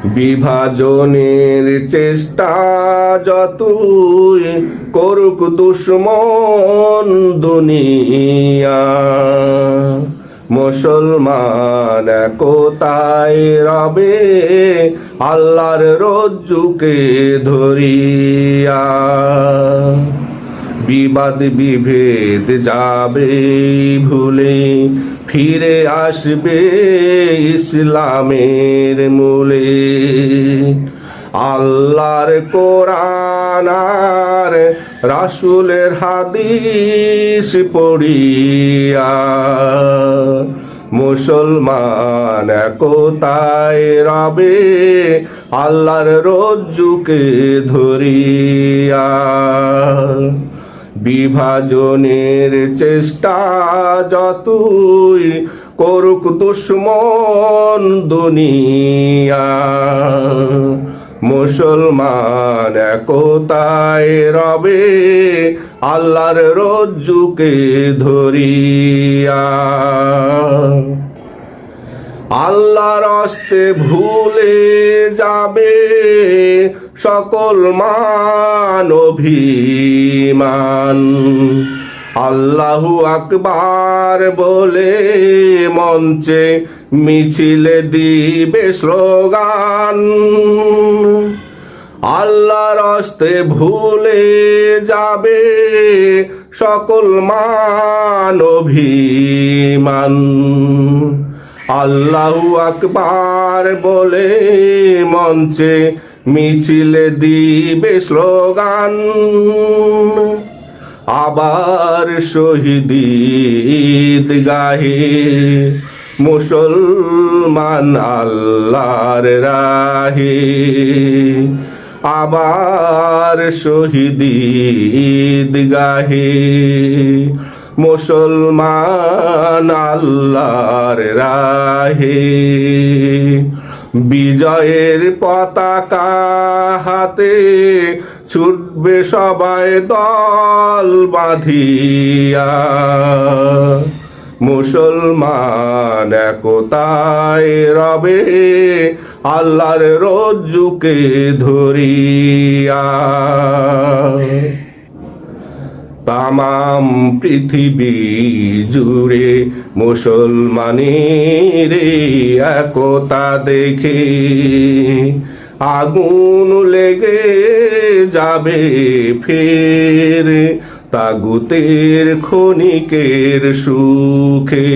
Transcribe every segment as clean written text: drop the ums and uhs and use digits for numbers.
বিভাজনের চেষ্টা যতই করুক দুশ্মন দুনিয়া, মুসলমান একতায় রবে আল্লাহর রজ্জুকে ধরিয়া। বিবাদ বিভেদ যাবে ভুলে, ফিরে আসবে ইসলামের মূলে। আল্লাহর কোরআন আর রাসূলের হাদিস পড়িয়া, মুসলমান একতায় রবে আল্লাহর রজ্জুকে ধরিয়া। বিভাজনের চেষ্টা যতই করুক দুশ্মন দুনিয়া, মুসলমান একতায় রবে আল্লাহর রজ্জুকে ধরিয়া। আল্লাহর হস্তে ভুলে যাবে সকল মান অভিমান, আল্লাহু আকবার বলে মঞ্চে মিছিলে দিবে স্লোগান। আল্লাহর হস্তে ভুলে যাবে সকল মান অভিমান, আল্লাহু আকবার বলে মঞ্চে মিছিলে দিবে স্লোগান। আবার শহীদ ঈদগাহে মুসলমান আল্লাহর রাহে, আবার শহীদ ঈদগাহে মুসলমান আল্লাহর রাহে। বিজয়ের পতাকা হাতে ছুটবে সবাই দল বাঁধিয়া, মুসলমান একতায় রবে আল্লাহর রজ্জুকে ধরিয়া। তামাম পৃথিবী জুড়ে মুসলমানের একতা দেখে আগুন লেগে যাবে ফের তাগুতের ক্ষণিকের সুখে।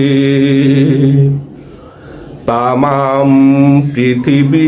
তামাম পৃথিবী